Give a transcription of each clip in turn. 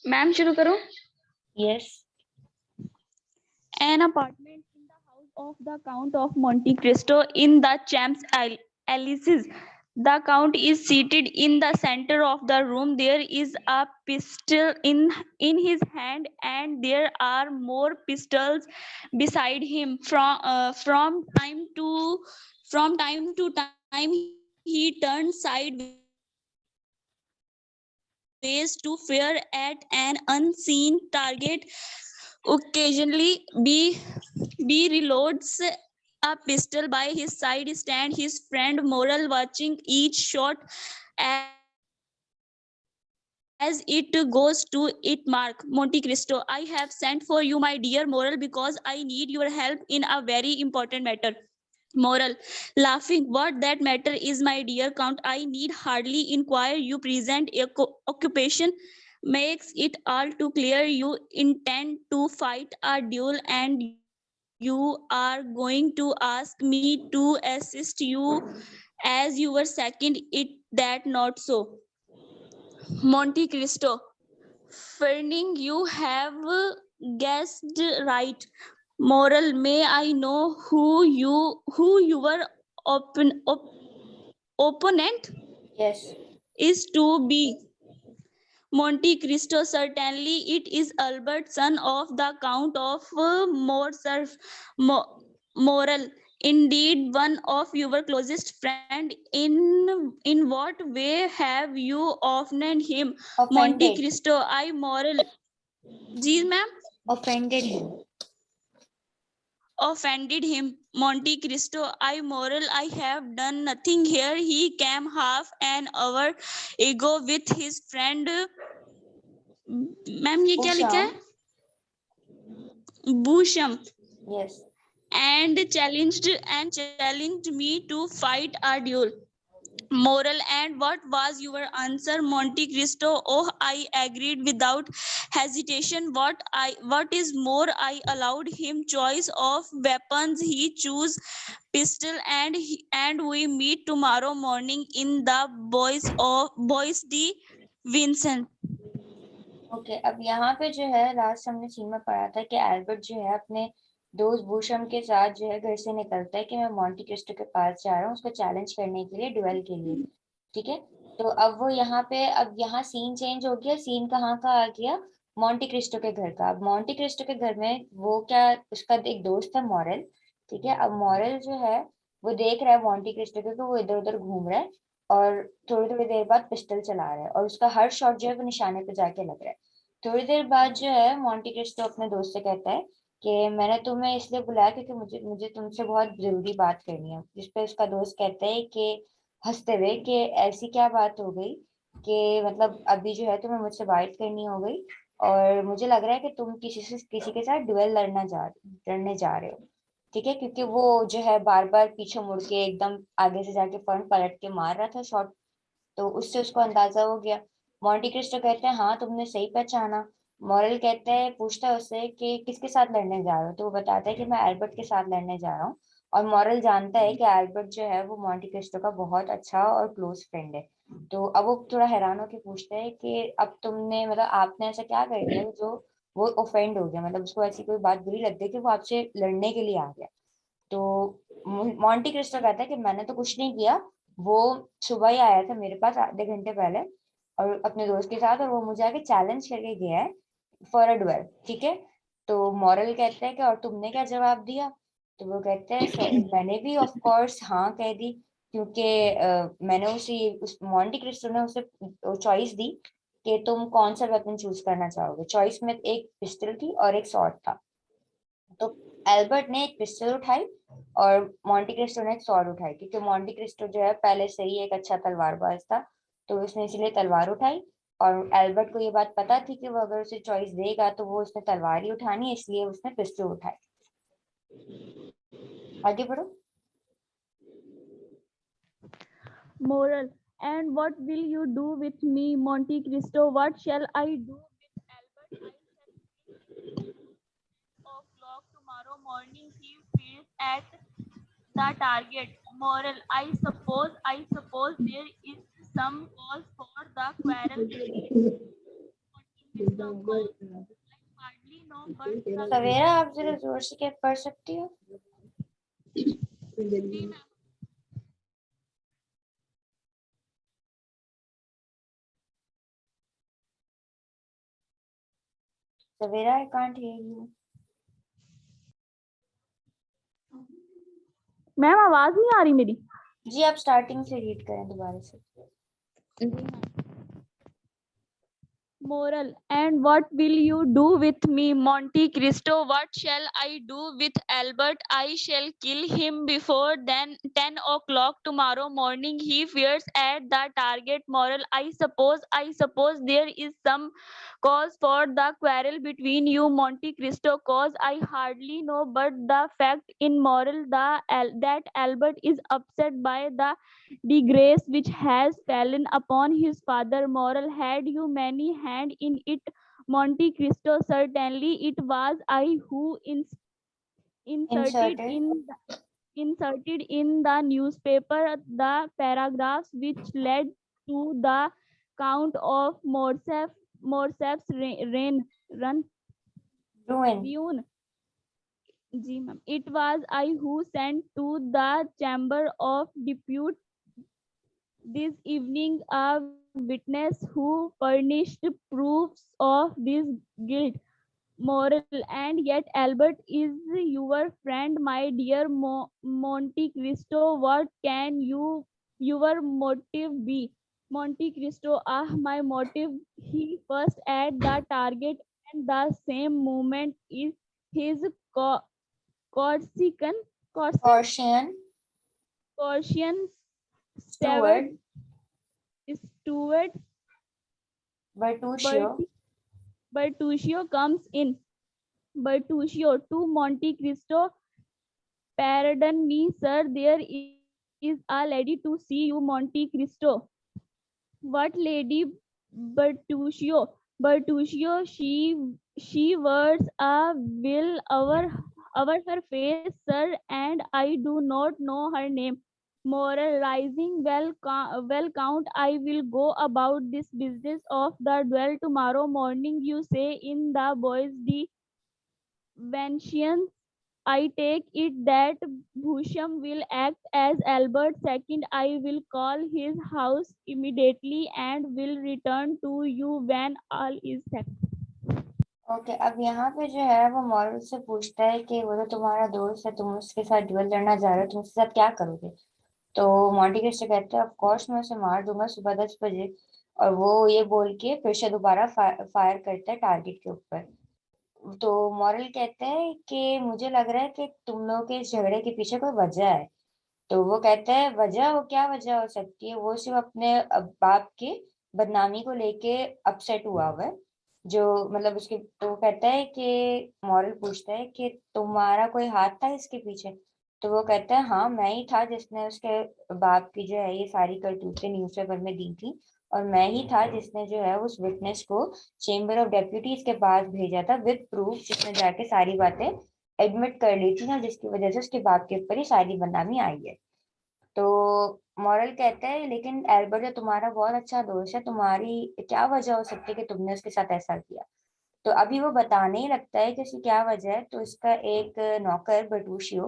Ma'am शुरू करो. Yes. An apartment in the house of the Count of Monte Cristo in the Champs-Élysées. The Count is seated in the center of the room. There is a pistol in his hand, and there are more pistols beside him. From time to time, he turns sideways to fire at an unseen target. Occasionally, be reloads a pistol. By his side stand his friend Moral, watching each shot as it goes to it mark. Monte Cristo, I have sent for you, my dear Moral, because I need your help in a very important matter. Moral, laughing. What that matter is, my dear Count? I need hardly inquire. You present a occupation makes it all too clear. You intend to fight a duel, and you are going to ask me to assist you as your second. It that not so. Monte Cristo, Ferning, you have guessed right. Moral, may I know who your opponent Yes. is to be? Monte Cristo, certainly it is Albert, son of the Count of Morcerf. Moral, indeed, one of your closest friend. In what way have you offended him? Monte Offended. Cristo, I Moral. जी ma'am. Offended him. Offended him. Monte Cristo, I Moral, I have done nothing here. He came half an hour ago with his friend. Ma'am ये क्या लिखा Usham. है? Bhusham. Yes. And challenged me to fight a duel. Moral, and what was your answer? Monte Cristo, oh, I agreed without hesitation. What is more, I allowed him choice of weapons. He chose pistol, and we meet tomorrow morning in the Bois de Vincent. Okay, अब यहाँ पे जो है last हमने scene में पढ़ा था कि एल्बर्ट जो है अपने दोस्त भूषम के साथ जो है घर से निकलता है कि मैं मॉन्टी क्रिस्टो के पास जा रहा हूँ उसको चैलेंज करने के लिए, डुएल के लिए। ठीक है। तो अब वो यहाँ पे, अब यहाँ सीन चेंज हो गया। सीन कहाँ का आ गया? मॉन्टी क्रिस्टो के घर का। अब मॉन्टी क्रिस्टो के घर में वो क्या, उसका एक दोस्त है मॉरल। ठीक है। अब मॉरल जो है वो देख रहा है मॉन्टी क्रिस्टो को, तो वो इधर उधर घूम रहा है और थोड़ी थोड़ी देर बाद पिस्टल चला रहा है और उसका हर शॉट जो है वो निशाने पे जाके लग रहा है। थोड़ी देर बाद जो है मॉन्टी क्रिस्टो अपने दोस्त से कहता है कि मैंने तुम्हें इसलिए बुलाया क्योंकि मुझे मुझे तुमसे बहुत जरूरी बात करनी है। जिसपे उसका दोस्त कहता है कि हंसते हुए कि ऐसी क्या बात हो गई कि मतलब अभी जो है तुम्हें मुझसे बात करनी हो गई और मुझे लग रहा है कि तुम किसी के साथ डुएल लड़ने जा रहे हो। ठीक है। क्योंकि वो जो है बार बार पीछे मुड़ के एकदम आगे से जाके फौरन पलट के मार रहा था शॉट। तो उससे उसको अंदाजा हो गया। मॉन्टी क्रिस्टो कहते हैं हाँ तुमने सही पहचाना। मॉरल कहते हैं, पूछता है उससे कि किसके साथ लड़ने जा रहे हो, तो वो बताता है कि मैं एल्बर्ट के साथ लड़ने जा रहा हूँ। और मॉरल जानता है कि एल्बर्ट जो है वो मॉन्टी क्रिस्टो का बहुत अच्छा और क्लोज फ्रेंड है। तो अब वो थोड़ा हैरान होकर पूछता है कि अब तुमने मतलब आपने ऐसा क्या कर दिया जो वो ऑफेंड हो गया, मतलब उसको ऐसी कोई बात बुरी लग गई कि वो आपसे लड़ने के लिए आ गया। तो मॉन्टी क्रिस्टो कहता है कि मैंने तो कुछ नहीं किया। वो सुबह ही आया था मेरे पास आधे घंटे पहले और अपने दोस्त के साथ, और वो मुझे आके चैलेंज करके गया है फॉर अ डुएल। ठीक है। तो मॉरल कहते हैं कि और तुमने क्या जवाब दिया? तो वो कहते हैं मैंने भी ऑफ कोर्स हाँ कह दी क्योंकि मैंने उस मॉन्टी क्रिस्टो ने उसे चॉइस दी कि तुम कौन सा वेपन चूज करना चाहोगे। चॉइस में एक पिस्टल थी और एक स्वॉर्ड था। तो एल्बर्ट ने एक पिस्टल उठाई और मॉन्टी क्रिस्टो ने एक स्वॉर्ड उठाई क्योंकि मॉन्टी क्रिस्टो जो है पहले से ही एक अच्छा तलवारबाज था। तो उसने इसीलिए तलवार उठाई। और एल्बर्ट को ये बात पता थी कि वो अगर उसे चॉइस देगा तो वो उसने तलवार ही उठानी है, इसलिए उसने पिस्टल उठाई। आगे बढ़ो। Moral, and what will you do with me? Monte Cristo, what shall I do with Albert? I shall meet him at 8 o'clock tomorrow morning. He fields at the target. Moral, I suppose there is some cause for the quarrel between Mr. Cole, I hardly know, but the सवेरा आप जरा जोर से क्या पढ़ सकती हो? जी ma'am. Savera, I can't hear you. Ma'am आवाज नहीं आ रही मेरी? जी आप स्टार्टिंग से रीड करें दोबारा से. जी ma'am. Moral, and what will you do with me, Monte Cristo? What shall I do with Albert? I shall kill him before then 10 o'clock tomorrow morning. He fires at the target. Moral, I suppose there is some cause for the quarrel between you, Monte Cristo. Cause I hardly know, but the fact in moral that Albert is upset by the disgrace which has fallen upon his father. Moral, had you many hand in it, Monte Cristo? Certainly it was I who inserted Inserted. in the newspaper the paragraphs which led to the count of Morcerf's Ruin. ruin. जी ma'am. It was I who sent to the Chamber of Deputies this evening a witness who furnished proofs of this guilt. Moral, and yet Albert is your friend, my dear Monte Cristo. What can your motive be? Monte Cristo, my motive. He first at the target, and the same moment is his Corsican Corsican Portion. Corsian Steward. steward Bertuccio. Bert- Bertuccio comes in. Bertuccio to Monte Cristo. Pardon me, sir. There is a lady to see you, Monte Cristo. What lady? Bertuccio. Bertuccio. She wears a will over her face, sir, and I do not know her name. Moral, rising well count. I will go about this business of the duel tomorrow morning. You say in the boys the Venetians. I take it that Bhusham will act as Albert II. I will call his house immediately and will return to you when all is set. Okay, अब यहाँ पे जो है वो moral से पूछता है कि वो तो तुम्हारा दोस्त है, तुम उसके साथ ड्यूल लड़ना चाह रहे हो, तुम उसके साथ क्या करोगे? तो मॉन्टी क्रिस्टो कहते हैं ऑफ कोर्स मैं उसे मार दूंगा सुबह 10 बजे. और वो ये बोल के फिर से दोबारा फायर करता है टारगेट के ऊपर. तो मॉरल कहते हैं कि मुझे लग रहा है कि तुम लोगों के इस झगड़े के पीछे कोई वजह है. तो वो कहता है वजह, वो क्या वजह हो सकती है? वो सिर्फ अपने बाप की बदनामी को लेके अपसेट हुआ है. जो मतलब उसके, तो वो कहता है कि मॉरल पूछता है कि तुम्हारा कोई हाथ था इसके पीछे? तो वो कहता है हाँ मैं ही था जिसने उसके बाप की जो है ये सारी करतूतें न्यूज़पेपर में दी थी. और मैं ही था जिसने जो है उस विटनेस को चेम्बर ऑफ डेप्यूटीज के पास भेजा था विद प्रूफ, जिसने जाके सारी बातें एडमिट कर ली थी ना, जिसकी वजह से उसके बाप के ऊपर ही सारी बदनामी आई है. तो मॉरल कहता है लेकिन एल्बर्ट जो तुम्हारा बहुत अच्छा दोस्त है, तुम्हारी क्या वजह हो सकती है कि तुमने उसके साथ ऐसा किया? तो अभी वो बताने ही लगता है कि उसकी क्या वजह है. तो इसका एक नौकर बटूशियो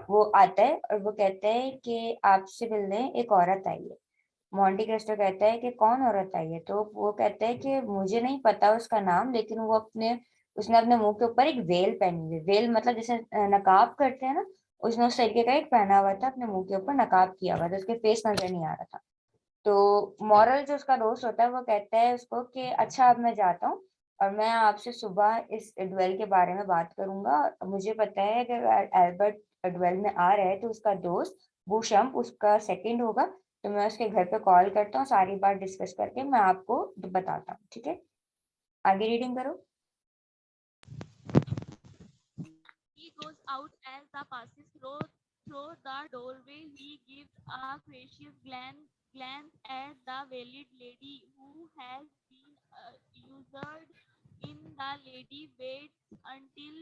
वो आता है और वो कहता है कि आपसे मिलने एक औरत आई है. मॉन्टी क्रिस्टो कहता है कि कौन औरत आई है? तो वो कहता है कि मुझे नहीं पता उसका नाम, लेकिन वो उसने अपने मुंह के ऊपर एक वेल पहनी हुई. वेल मतलब जैसे नकाब करते हैं ना, उसने उस तरीके का एक पहना हुआ था, अपने मुंह के ऊपर नकाब किया हुआ था, उसके फेस नजर नहीं आ रहा था. तो मॉरल जो उसका दोस्त होता है वो कहता है उसको कि अच्छा अब मैं जाता हूँ और मैं आपसे सुबह इस ड्वेल के बारे में बात करूंगा. मुझे पता है कि अगर एल्बर्ट ड्वेल में आ रहा है तो उसका दोस्त बूशम उसका सेकंड होगा. तो मैं उसके घर पे कॉल करता हूँ, सारी बात डिस्कस करके मैं आपको बताता हूँ. ठीक है, आगे रीडिंग करो. He goes out as the passes through the doorway. He gives a gracious glance at the veiled lady who has been ushered in. The lady waits until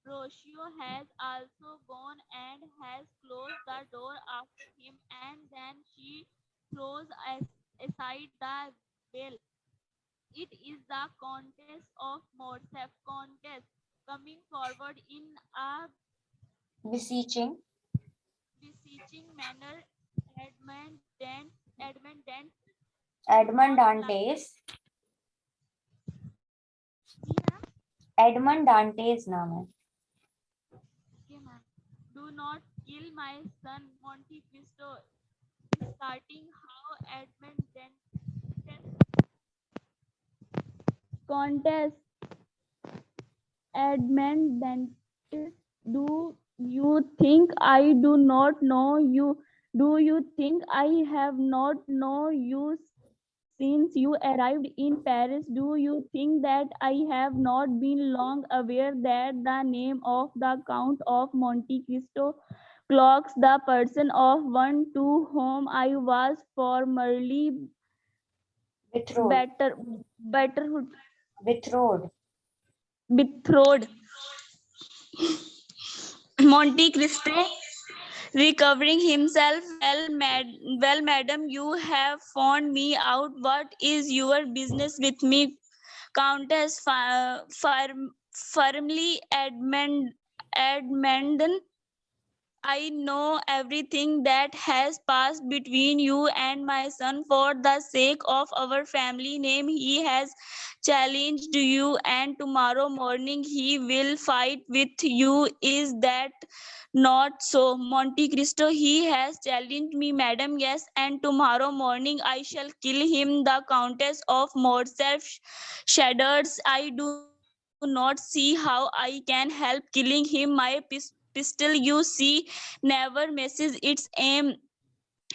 Broccio has also gone and has closed the door after him, and then she throws aside the veil. It It is the Countess of Morcerf. Countess coming forward in a beseeching beseeching manner. Edmund Dent, Edmund Dent Edmond not like Dantes yeah, Edmond Dantes नाम है। okay, ma'am. Do not kill my son, Monte Cristo. Starting how Edmund Dent contest Edmund Dentist. Do you think I do not know you? Do you think I have not known you since you arrived in Paris? Do you think that I have not been long aware that the name of the Count of Monte Cristo clocks the person of one to whom I was formerly betrothed better betrothed betrothed? Monte Cristo, recovering himself, well, madam, you have found me out. What is your business with me? Countess firmly adamant. I know everything that has passed between you and my son. For the sake of our family name, he has challenged you, and tomorrow morning he will fight with you. Is that not so, Monte Cristo? He has challenged me, madam. Yes, and tomorrow morning I shall kill him. The Countess of Morcerf shudders. I do not see how I can help killing him. My pistol, you see, never misses its aim.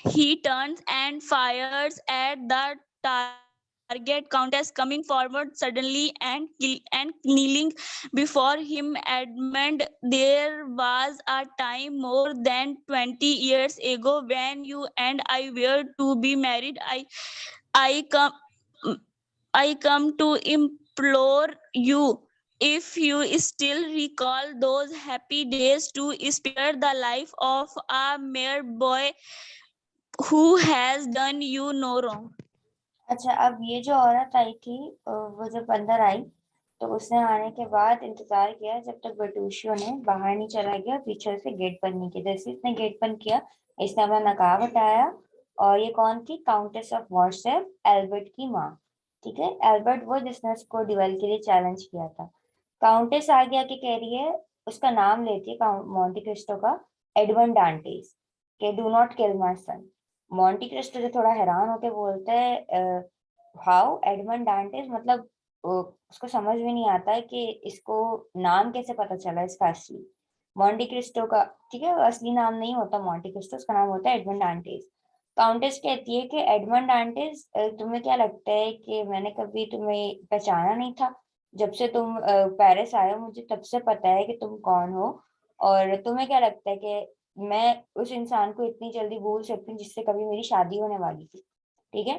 He turns and fires at the target. Countess coming forward suddenly and kneeling before him. Edmund, there was a time more than 20 years ago when you and I were to be married. I come I come to implore you, if you still recall those happy days, to spare the life of a mere boy who has done you no wrong. अच्छा, अब ये जो औरत आई थी वो जब अंदर आई तो उसने आने के बाद इंतजार किया जब तक बटूशियों ने बाहर नहीं चला गया, पीछे से गेट बंद नहीं किया। जैसे इसने गेट बंद किया, इसने अपना नकाब हटाया। और ये कौन थी? काउंटेस ऑफ मॉर्सेफ, एल्बर्ट की माँ। ठीक है, एल्बर्ट वो जिसने उसको ड्यूएल के लिए चैलेंज किया था। काउंटेस आगे आके कह रही है, उसका नाम लेती है मोंटे क्रिस्टो का, एडमंड डांटेस, के do not kill my son. Monte Cristo जो थोड़ा हैरान होकर बोलता है हाउ एडमंड डांटेस, मतलब उसको समझ में नहीं आता है कि इसको नाम कैसे पता चला इसका असली, मोंटे क्रिस्टो का। ठीक है, असली नाम नहीं होता मोंटे क्रिस्टो, उसका नाम होता है एडमंड डांटेस। काउंटेस कहती है कि एडमंड डांटेस, तुम्हें क्या लगता है कि मैंने कभी तुम्हें पहचाना नहीं था? जब से तुम पेरिस आए हो मुझे तब से पता है कि तुम कौन हो। और तुम्हें क्या लगता है कि मैं उस इंसान को इतनी जल्दी भूल सकती हूँ जिससे कभी मेरी शादी होने वाली थी? ठीक है,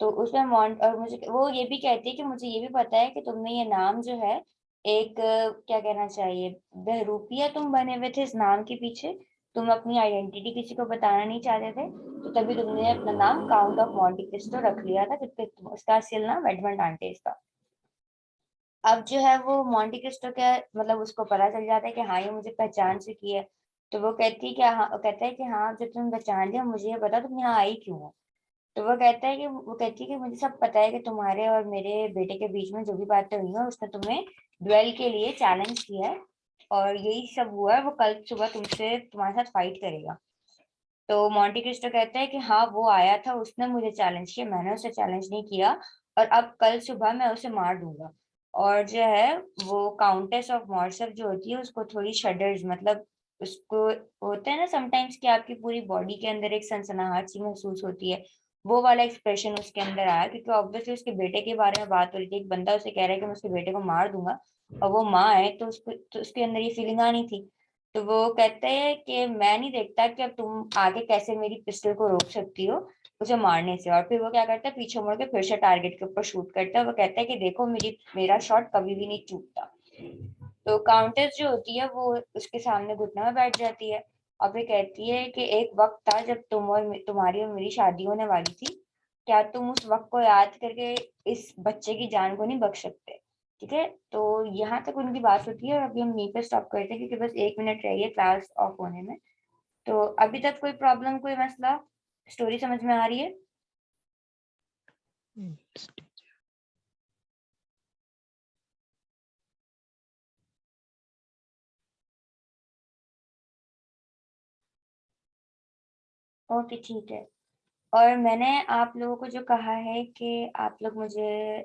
तो उसमें मॉन्ट और मुझे वो ये भी कहती है कि मुझे ये भी पता है कि तुमने ये नाम जो है एक क्या कहना चाहिए, बहरूपिया तुम बने हुए थे इस नाम के पीछे। तुम अपनी आइडेंटिटी किसी को बताना नहीं चाहते थे, तो तभी तुमने अपना नाम काउंट ऑफ मॉन्टे क्रिस्टो रख लिया था, जबकि उसका असली नाम एडमंड डांटेस था। अब जो है वो मोंटे क्रिस्टो क्या, मतलब उसको पता चल जाता है कि हाँ ये मुझे पहचान चुकी है। तो वो कहती है कि हाँ, वो कहता है कि हाँ जब तुम पहचान लिया मुझे ये बता तुम यहाँ आई क्यों हो? तो वो कहती है कि मुझे सब पता है कि तुम्हारे और मेरे बेटे के बीच में जो भी बातें हुई हैं उसने तुम्हें ड्वेल के लिए चैलेंज किया है, और यही सब हुआ है। वो कल सुबह तुमसे तुम्हारे साथ फाइट करेगा। तो मोंटे क्रिस्टो कहता है कि हाँ वो आया था, उसने मुझे चैलेंज किया, मैंने उसे चैलेंज नहीं किया, और अब कल सुबह मैं उसे मार दूंगा। और जो है वो काउंटेस ऑफ मॉर्सेफ जो होती है उसको थोड़ी शडर्स, मतलब उसको होता है ना समटाइम्स कि आपकी पूरी बॉडी के अंदर एक सनसनाहट सी महसूस होती है, वो वाला एक्सप्रेशन उसके अंदर आया, क्योंकि ऑब्वियसली उसके बेटे के बारे में बात हो रही थी। एक बंदा उसे कह रहा है कि मैं उसके बेटे को मार दूंगा, और वो माँ है, तो उसके अंदर ये फीलिंग आनी थी। तो वो कहते हैं कि मैं नहीं देखता कि अब तुम आगे कैसे मेरी पिस्टल को रोक सकती हो उसे मारने से। और फिर वो क्या करता है, पीछे मुड़ के फिर से टारगेट के ऊपर शूट करता है। वो कहता है कि देखो मेरा शॉट कभी भी नहीं चूकता। तो काउंटेस जो होती है वो उसके सामने घुटने में बैठ जाती है, और फिर कहती है कि एक वक्त था जब तुम्हारी और मेरी शादी होने वाली थी, क्या तुम उस वक्त को याद करके इस बच्चे की जान को नहीं बख्श सकते? ठीक है, तो यहाँ तक उनकी बात होती है और अभी हम यहीं पे स्टॉप करते हैं क्योंकि बस 1 मिनट रह गई क्लास ऑफ होने में। तो अभी तक कोई प्रॉब्लम, कोई मसला, स्टोरी समझ में आ रही है? ओके ठीक है। और मैंने आप लोगों को जो कहा है कि आप लोग मुझे